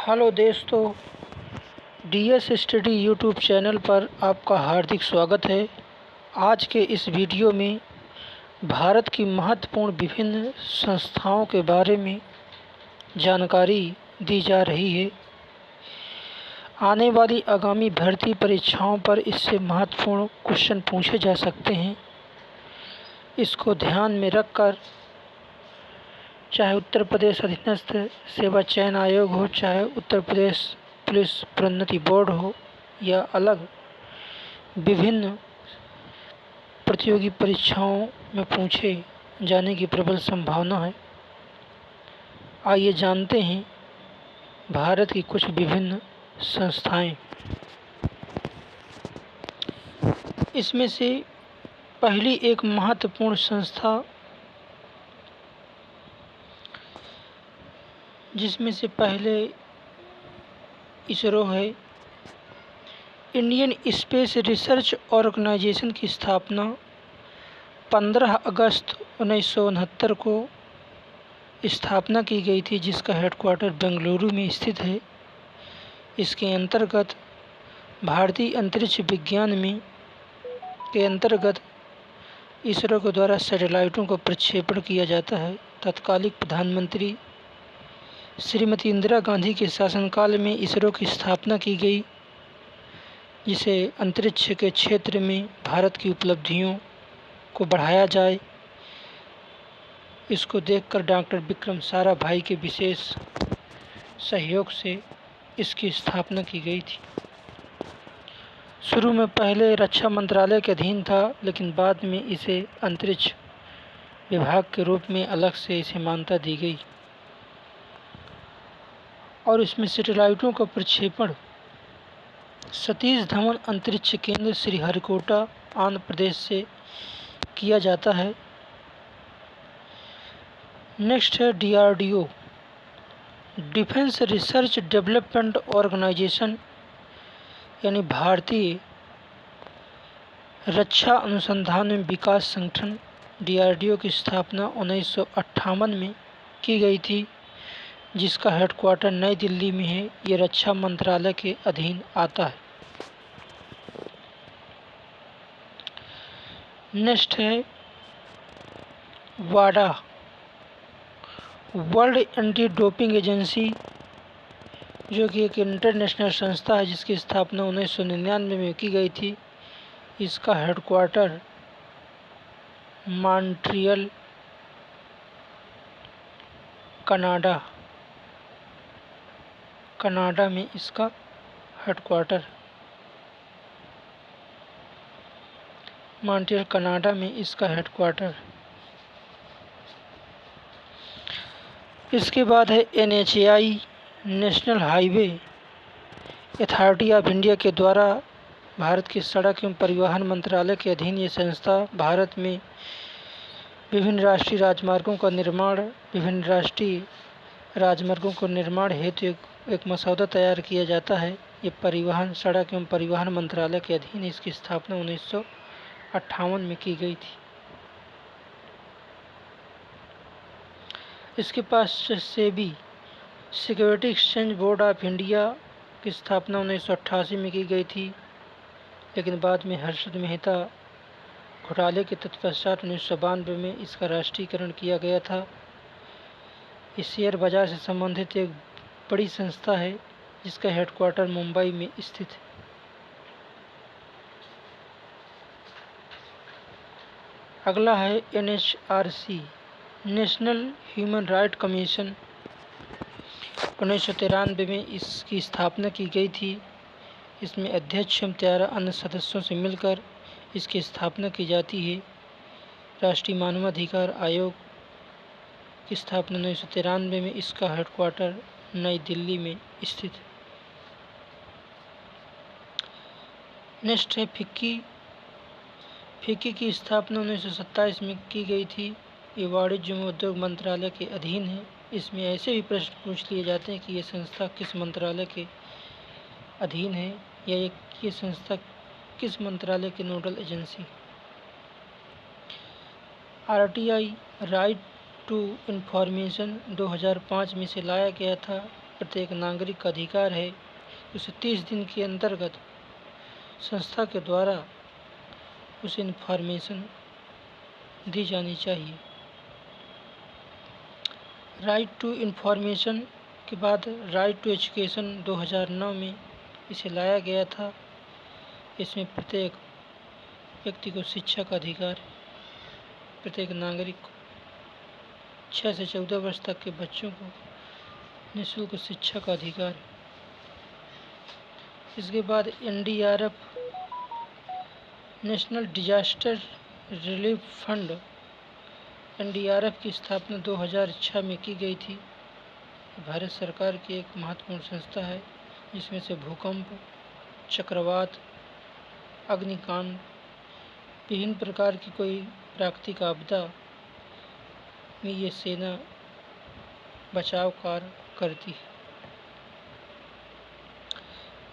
Hello दोस्तों, DS study YouTube channel पर आपका हार्दिक स्वागत है। आज के इस वीडियो में भारत की महत्वपूर्ण विभिन्न संस्थाओं के बारे में जानकारी दी जा रही है। आने वाली आगामी भर्ती परीक्षाओं पर इससे महत्वपूर्ण क्वेश्चन पूछे जा सकते हैं। इसको ध्यान में रखकर चाहे उत्तर प्रदेश अधीनस्थ सेवा चयन आयोग हो, चाहे उत्तर प्रदेश पुलिस प्रोन्नति बोर्ड हो या अलग विभिन्न प्रतियोगी परीक्षाओं में पूछे जाने की प्रबल संभावना है। आइए जानते हैं भारत की कुछ विभिन्न संस्थाएं। इसमें से पहली एक महत्वपूर्ण संस्था जिसमें से पहले इसरो है। इंडियन स्पेस रिसर्च ऑर्गेनाइजेशन की स्थापना 15 अगस्त 1969 को स्थापना की गई थी, जिसका हेडक्वार्टर बेंगलुरु में स्थित है। इसके अंतर्गत भारतीय अंतरिक्ष विज्ञान में के अंतर्गत इसरो के द्वारा सैटेलाइटों का प्रक्षेपण किया जाता है। तत्कालिक प्रधानमंत्री श्रीमती इंदिरा गांधी के शासनकाल में इसरो की स्थापना की गई, जिसे अंतरिक्ष के क्षेत्र में भारत की उपलब्धियों को बढ़ाया जाए, इसको देखकर डॉक्टर विक्रम साराभाई के विशेष सहयोग से इसकी स्थापना की गई थी। शुरू में पहले रक्षा मंत्रालय के अधीन था, लेकिन बाद में इसे अंतरिक्ष विभाग के रूप में अलग से इसे मान्यता दी गई और इसमें सैटेलाइटों का प्रक्षेपण सतीश धवन अंतरिक्ष केंद्र श्रीहरिकोटा आंध्र प्रदेश से किया जाता है। नेक्स्ट है DRDO, defence research development organisation, यानी भारतीय रक्षा अनुसंधान एवं विकास संगठन। DRDO की स्थापना 1958 में की गई थी, जिसका हेडक्वार्टर नई दिल्ली में है। ये रक्षा मंत्रालय के अधीन आता है। नेक्स्ट है वाडा, वर्ल्ड एंटी डोपिंग एजेंसी, जो कि एक इंटरनेशनल संस्था है, जिसकी स्थापना 1999 में की गई थी। इसका हेडक्वार्टर मॉन्ट्रियल कनाडा में इसका हेडक्वार्टर मॉन्ट्रियल कनाडा में इसका हेडक्वार्टर। इसके बाद है NHAI, national highway authority of India के द्वारा भारत के सड़क एवं परिवहन मंत्रालय के अधीन ये संस्था भारत में विभिन्न राष्ट्रीय राजमार्गों का निर्माण, विभिन्न राष्ट्रीय राजमार्गों को निर्माण हेतु एक मसौदा तैयार किया जाता है। ये सड़क एवं परिवहन मंत्रालय के अधीन इसकी स्थापना 1958 में की गई थी। इसके पास SEBI, security exchange board of India की स्थापना 1988 में की गई थी, लेकिन बाद में हर्षद मेहता घोटाले के तत्पश्चात 1992 में इसका राष्ट्रीयकरण किया गया था। इस शेयर बाजार से संबंधित एक बड़ी संस्था है, जिसका हेडक्वार्टर मुंबई में स्थित है। अगला है NHRC, national human right commission. 1993 में इसकी स्थापना की गई थी। इसमें अध्यक्ष एवं 13 अन्य सदस्यों से मिलकर इसकी स्थापना की जाती है। राष्ट्रीय मानवाधिकार आयोग की स्थापना 1993 में, इसका हेडक्वार्टर नई दिल्ली में स्थित है। नेक्स्ट है फिक्की की स्थापना 1927 में की गई थी। ये वाणिज्य एवं उद्योग मंत्रालय के अधीन है। इसमें ऐसे भी प्रश्न पूछ लिए जाते हैं कि ये संस्था किस मंत्रालय के अधीन है, या ये संस्था किस मंत्रालय की nodal agency. RTI, right to information, 2005 में से लाया गया था। प्रत्येक नागरिक का अधिकार है, उसे 30 दिन के अंतर्गत संस्था के द्वारा उसे इन्फॉर्मेशन दी जानी चाहिए। राइट टू इन्फॉर्मेशन के बाद राइट टू एजुकेशन 2009 में इसे लाया गया था। इसमें प्रत्येक व्यक्ति को शिक्षा का अधिकार है। प्रत्येक नागरिक को 6 से 14 वर्ष तक के बच्चों को निःशुल्क शिक्षा का अधिकार है। इसके बाद NDRF national disaster relief fund NDRF की स्थापना 2006 में की गई थी। भारत सरकार की एक महत्वपूर्ण संस्था है जिसमें से भूकंप, चक्रवात, अग्निकांड, विभिन्न प्रकार की कोई प्राकृतिक आपदा में ये सेना बचाव कार्य करती है।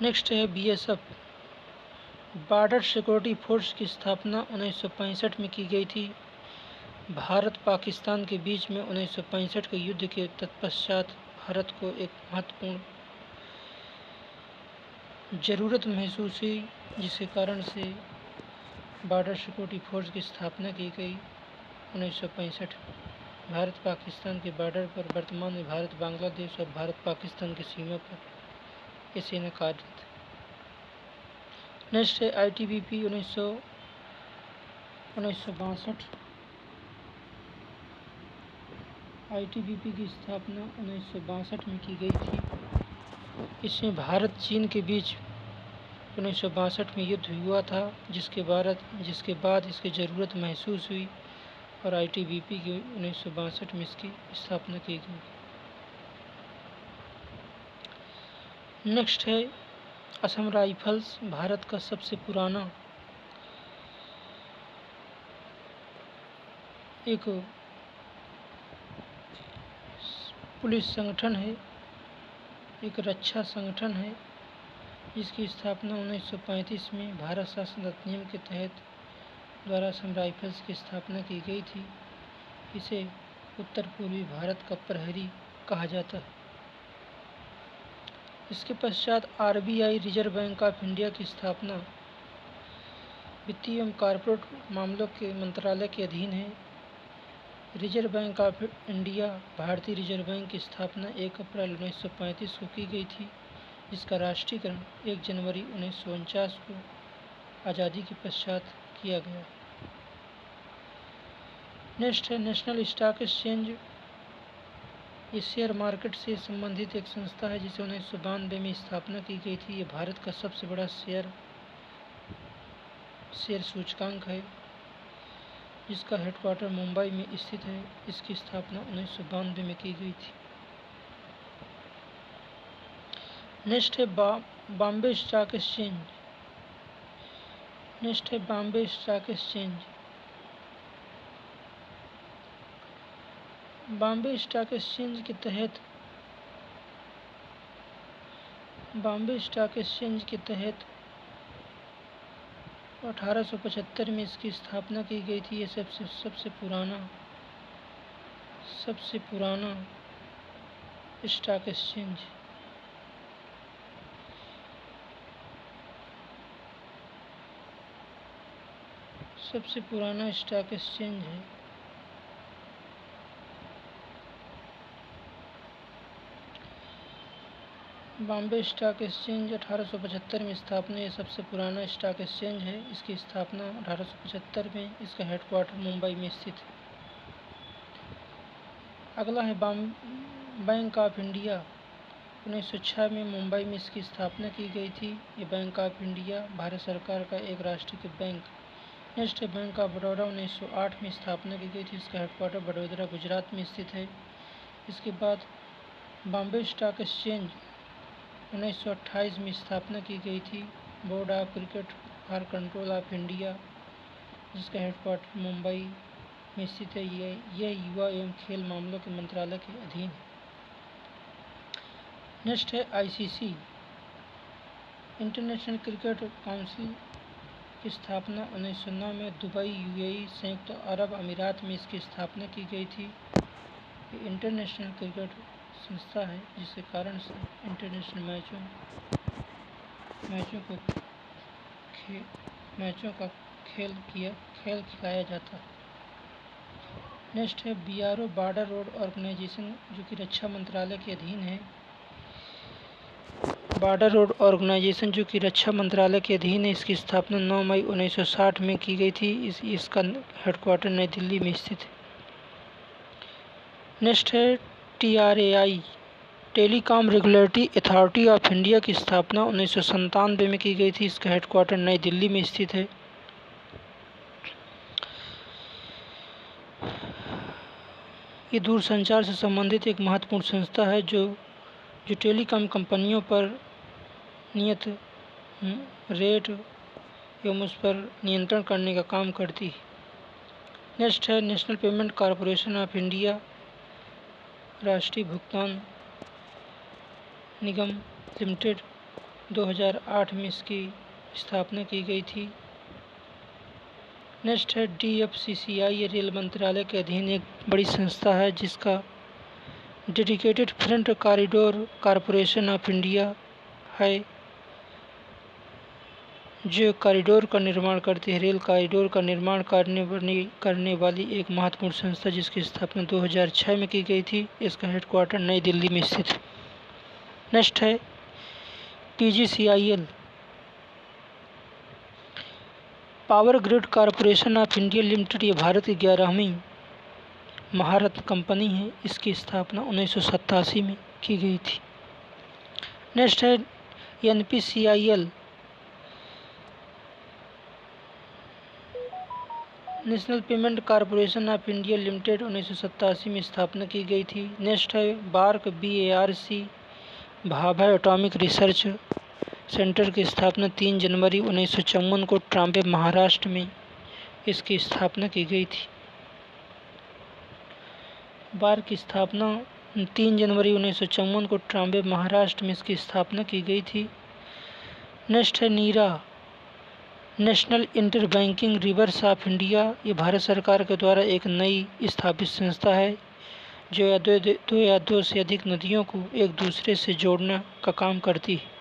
नेक्स्ट है BSF बॉर्डर सिक्योरिटी फोर्स की स्थापना 1965 में की गई थी। भारत पाकिस्तान के बीच में 1965 के युद्ध के तत्पश्चात भारत को एक महत्वपूर्ण ज़रूरत महसूस हुई, जिसके कारण से बॉर्डर सिक्योरिटी फोर्स की स्थापना की गई 1965। भारत पाकिस्तान के बॉर्डर पर वर्तमान में भारत बांग्लादेश और भारत पाकिस्तान की सीमा पर ये सेना कार्यरत है। नेक्स्ट है ITBP 1962। ITBP की स्थापना 1962 में की गई थी। इसमें भारत चीन के बीच 1962 में युद्ध हुआ था, जिसके बाद इसकी ज़रूरत महसूस हुई और ITBP की 1962 में इसकी स्थापना की गई। नेक्स्ट है असम राइफल्स, भारत का सबसे पुराना एक पुलिस संगठन है, एक रक्षा संगठन है, जिसकी स्थापना 1935 में भारत शासन अधिनियम के तहत द्वारा असम राइफल्स की स्थापना की गई थी। इसे उत्तर पूर्वी भारत का प्रहरी कहा जाता है। इसके पश्चात RBI reserve bank of India की स्थापना वित्तीय एवं कॉर्पोरेट मामलों के मंत्रालय के अधीन है। रिजर्व बैंक ऑफ इंडिया भारतीय रिजर्व बैंक की स्थापना 1 अप्रैल 1935 को की गई थी, जिसका राष्ट्रीयकरण 1 जनवरी 1949 को आज़ादी के पश्चात किया गया। नेक्स्ट है नेशनल स्टॉक एक्सचेंज। ये शेयर मार्केट से संबंधित एक संस्था है जिसे 1992 में स्थापना की गई थी। ये भारत का सबसे बड़ा शेयर सूचकांक है, जिसका हेडक्वार्टर मुंबई में स्थित है। इसकी स्थापना 1992 में की गई थी। नेक्स्ट है बॉम्बे स्टॉक एक्सचेंज। नेक्स्ट है Bombay stock exchange. Bombay stock exchange के तहत 1875 में इसकी स्थापना की गई थी। ये सबसे पुराना स्टॉक एक्सचेंज। सबसे पुराना स्टॉक एक्सचेंज है। बॉम्बे स्टॉक एक्सचेंज 1875 में स्थापना। ये सबसे पुराना स्टॉक एक्सचेंज है। इसकी स्थापना 1875 में, इसका हेडक्वार्टर मुंबई में स्थित है। अगला है बैंक ऑफ इंडिया। 1906 में मुंबई में इसकी स्थापना की गई थी। ये बैंक ऑफ इंडिया भारत सरकार का एक राष्ट्रीय बैंक। नेक्स्ट है बैंक ऑफ बड़ौदा। 1908 में स्थापना की गई थी। इसका हेडक्वार्टर वडोदरा गुजरात में स्थित है। इसके बाद बॉम्बे स्टॉक एक्सचेंज 1928 में स्थापना की गई थी। Board of cricket for control of India, जिसका हेडक्वार्टर मुंबई में स्थित है। यह युवा एवं खेल मामलों के मंत्रालय के अधीन है। नेक्स्ट है ICC इंटरनेशनल क्रिकेट काउंसिल की स्थापना 1909 में दुबई UAE संयुक्त अरब अमीरात में इसकी स्थापना की गई थी। इंटरनेशनल क्रिकेट संस्था है, जिसके कारण से इंटरनेशनल मैचों का खेल खिलाया जाता है। नेक्स्ट है BRO बॉर्डर रोड ऑर्गेनाइजेशन, जो कि रक्षा मंत्रालय के अधीन है। बॉर्डर रोड ऑर्गेनाइजेशन जो कि रक्षा मंत्रालय के अधीन है, इसकी स्थापना 9 मई 1960 में की गई थी। इसका हेडक्वार्टर नई दिल्ली में स्थित है। नेक्स्ट है TRAI, telecom regulatory authority of India की स्थापना 1997 में की गई थी। इसका हेडक्वार्टर नई दिल्ली में स्थित है। ये दूरसंचार से संबंधित एक महत्वपूर्ण संस्था है जो टेलीकॉम कंपनियों पर नियत रेट एवं उस पर नियंत्रण करने का काम करती है। नेक्स्ट है national payment corporation of India, राष्ट्रीय भुगतान निगम लिमिटेड। 2008 में इसकी स्थापना की गई थी। नेक्स्ट है DFCCI, ये रेल मंत्रालय के अधीन एक बड़ी संस्था है, जिसका dedicated front corridor corporation of India है, जो कॉरिडोर का निर्माण करती है। रेल कॉरिडोर का निर्माण करने वाली एक महत्वपूर्ण संस्था, जिसकी स्थापना 2006 में की गई थी। इसका हेडक्वार्टर नई दिल्ली में स्थित है। नेक्स्ट है PGCIL, power grid corporation of India limited. ये भारत की 11वीं महारत्न कंपनी है। इसकी स्थापना 1987 में की गई थी। नेक्स्ट है NPCIL, national payment corporation of India limited. 1987 में स्थापना की गई थी। नेक्स्ट है BARC, Bhabha atomic research centre की स्थापना 3 जनवरी 1954 को ट्राम्बे, महाराष्ट्र में इसकी स्थापना की गई थी। बार की स्थापना 3 जनवरी 1954 को ट्राम्बे, महाराष्ट्र में इसकी स्थापना की गई थी। नेक्स्ट है नीरा, नेशनल इंटरबैंकिंग रिवर्स ऑफ इंडिया। ये भारत सरकार के द्वारा एक नई स्थापित संस्था है, जो दो या दो से अधिक नदियों को एक दूसरे से जोड़ने का काम करती है।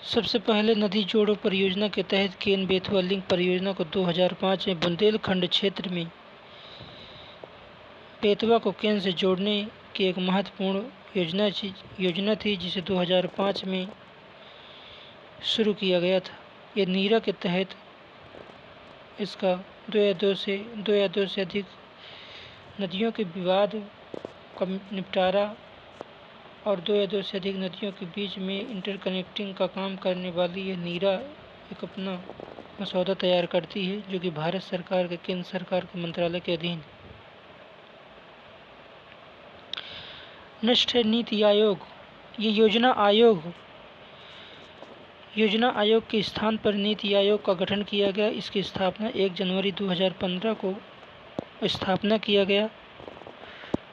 सबसे पहले नदी जोड़ो परियोजना के तहत केन बेतवा लिंक परियोजना को 2005 में बुंदेलखंड क्षेत्र में बेतवा को केन से जोड़ने की एक महत्वपूर्ण योजना थी, जिसे 2005 में शुरू किया गया था। ये नीरा के तहत इसका दो या दो से अधिक नदियों के विवाद का निपटारा और 2 या 2 से अधिक नदियों के बीच में इंटरकनेक्टिंग का काम करने वाली ये नीरा एक अपना मसौदा तैयार करती है, जो कि भारत सरकार के केंद्र सरकार के मंत्रालय के अधीन। नेक्स्ट है नीति आयोग। ये योजना आयोग के स्थान पर नीति आयोग का गठन किया गया। इसकी स्थापना 1 जनवरी 2015 को स्थापना किया गया।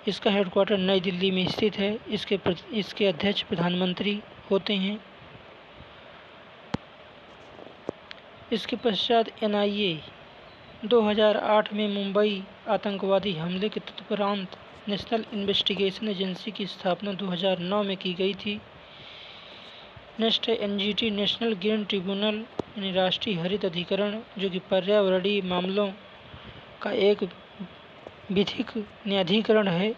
इसका हेडक्वार्टर नई दिल्ली में स्थित है। इसके अध्यक्ष प्रधानमंत्री होते हैं। इसके पश्चात NIA 2008 में मुंबई आतंकवादी हमले के तत्परांत नेशनल इन्वेस्टिगेशन एजेंसी की स्थापना 2009 में की गई थी। नेक्स्ट है NGT, नेशनल ग्रीन ट्रिब्यूनल, यानी राष्ट्रीय हरित अधिकरण, जो कि पर्यावरणीय मामलों का एक विधिक न्यायाधिकरण है,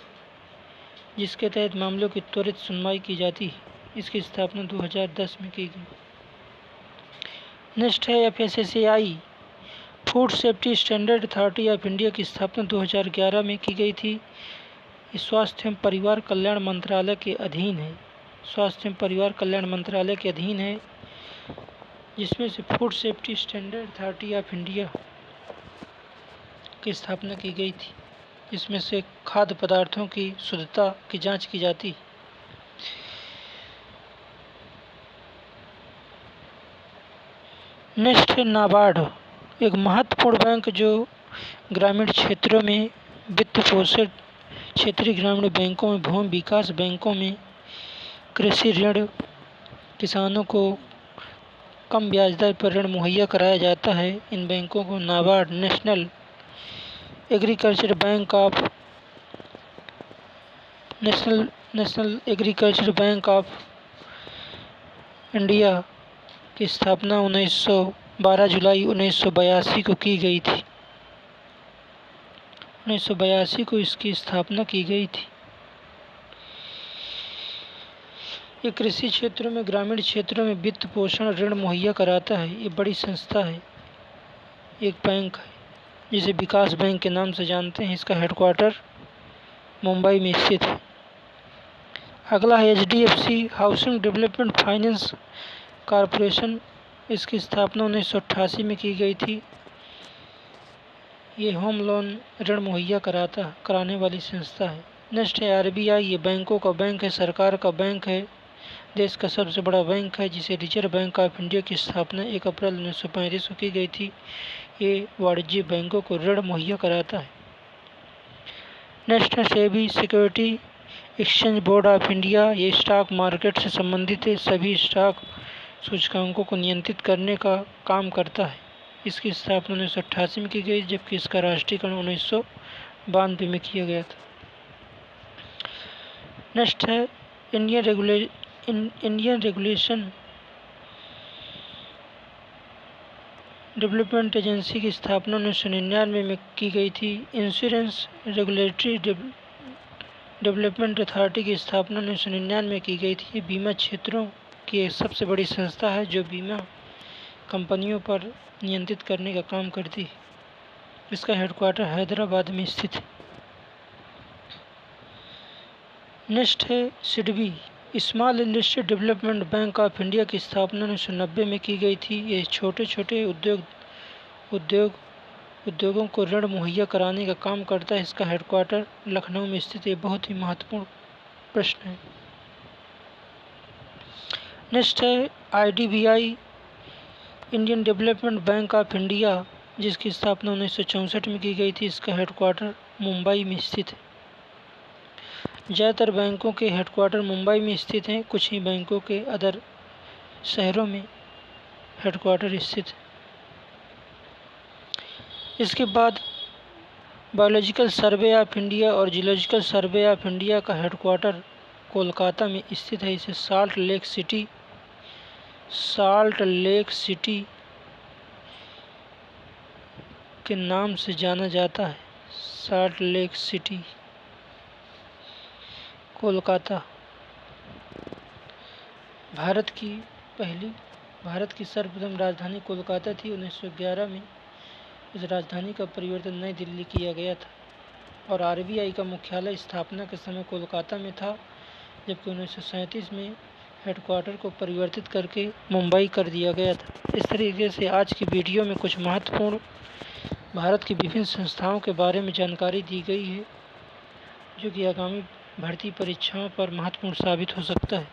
जिसके तहत मामलों की त्वरित सुनवाई की जाती है। इसकी स्थापना 2010 में की गई। नेक्स्ट है FSSAI, food safety standard authority of India की स्थापना 2011 में की गई थी। स्वास्थ्य एवं परिवार कल्याण मंत्रालय के अधीन है। जिसमें से food safety standard authority of India की स्थापना की गई थी, जिसमें से खाद्य पदार्थों की शुद्धता की जांच की जाती। नेक्स्ट है नाबार्ड, एक महत्वपूर्ण बैंक जो ग्रामीण क्षेत्रों में वित्त पोषित क्षेत्रीय ग्रामीण बैंकों में, भूमि विकास बैंकों में कृषि ऋण, किसानों को कम ब्याज दर पर ऋण मुहैया कराया जाता है। इन बैंकों को NABARD, national agriculture bank of national agriculture bank of India की स्थापना 12 जुलाई 1982 को की गई थी। 1982 को इसकी स्थापना की गई थी। ये कृषि क्षेत्रों में, ग्रामीण क्षेत्रों में वित्त पोषण ऋण मुहैया कराता है। ये बड़ी संस्था है, एक बैंक है जिसे विकास बैंक के नाम से जानते हैं। इसका हेडक्वार्टर मुंबई में स्थित है। अगला है HDFC housing development finance corporation. इसकी स्थापना 1988 में की गई थी। ये होम लोन ऋण मुहैया कराने वाली संस्था है। नेक्स्ट है RBI। ये बैंकों का बैंक है, सरकार का बैंक है, देश का सबसे बड़ा बैंक है, जिसे रिजर्व बैंक ऑफ इंडिया की स्थापना 1 अप्रैल 1935 को की गई थी। ये वाणिज्यिक बैंकों को ऋण मुहैया कराता है। नेक्स्ट है SEBI security exchange board of India. ये स्टॉक मार्केट से संबंधित सभी स्टॉक सूचकांकों को नियंत्रित करने का काम करता है। इसकी स्थापना 1988 में की गई, जबकि इसका राष्ट्रीयकरण 1992 में किया गया था। नेक्स्ट है इंडियन रेगुलेशन डेवलपमेंट एजेंसी की स्थापना 1999 में की गई थी। इंश्योरेंस रेगुलेटरी डेवलपमेंट अथॉरिटी की स्थापना 1999 में की गई थी। ये बीमा क्षेत्रों की एक सबसे बड़ी संस्था है जो बीमा कंपनियों पर नियंत्रित करने का काम करती है। इसका हेडक्वार्टर हैदराबाद में स्थित है। नेक्स्ट है SIDBI small industry development bank of India की स्थापना 1990 में की गई थी। ये छोटे छोटे उद्योगों को ऋण मुहैया कराने का काम करता है। इसका हेडक्वार्टर लखनऊ में स्थित है। बहुत ही महत्वपूर्ण प्रश्न है। नेक्स्ट है IDBI Indian development bank of India, जिसकी स्थापना 1964 में की गई थी। इसका हेडक्वार्टर मुंबई में स्थित है। ज़्यादातर बैंकों के हेडक्वार्टर मुंबई में स्थित हैं, कुछ ही बैंकों के अदर शहरों में हेडक्वार्टर स्थित है। इसके बाद बायोलॉजिकल सर्वे ऑफ इंडिया और जियोलॉजिकल सर्वे ऑफ इंडिया का हेडक्वार्टर कोलकाता में स्थित है। इसे साल्ट लेक सिटी के नाम से जाना जाता है। Salt lake city, Kolkata. Bharat की सर्वप्रथम राजधानी कोलकाता थी। 1911 में इस राजधानी का परिवर्तन नई दिल्ली किया गया था और RBI का मुख्यालय स्थापना के समय कोलकाता में था, जबकि 1937 में हेडक्वार्टर को परिवर्तित करके मुंबई कर दिया गया था। इस तरीके से आज की वीडियो में कुछ महत्वपूर्ण भारत की विभिन्न संस्थाओं के बारे में जानकारी दी गई है, जो कि आगामी भर्ती परीक्षाओं पर महत्वपूर्ण साबित हो सकता है।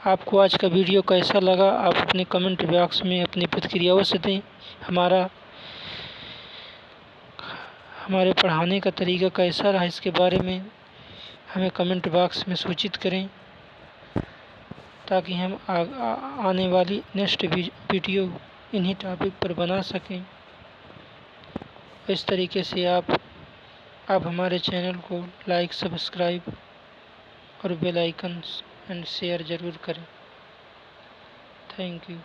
आपको आज का वीडियो कैसा लगा, आप अपने कमेंट बॉक्स में अपनी प्रतिक्रिया अवश्य दें। हमारे पढ़ाने का तरीका कैसा रहा, इसके बारे में हमें कमेंट बॉक्स में सूचित करें, ताकि हम आने वाली नेक्स्ट वीडियो इन्हीं टॉपिक पर बना सकें। इस तरीके से आप हमारे चैनल को लाइक, सब्सक्राइब और बेल आइकन एंड शेयर ज़रूर करें। Thank you.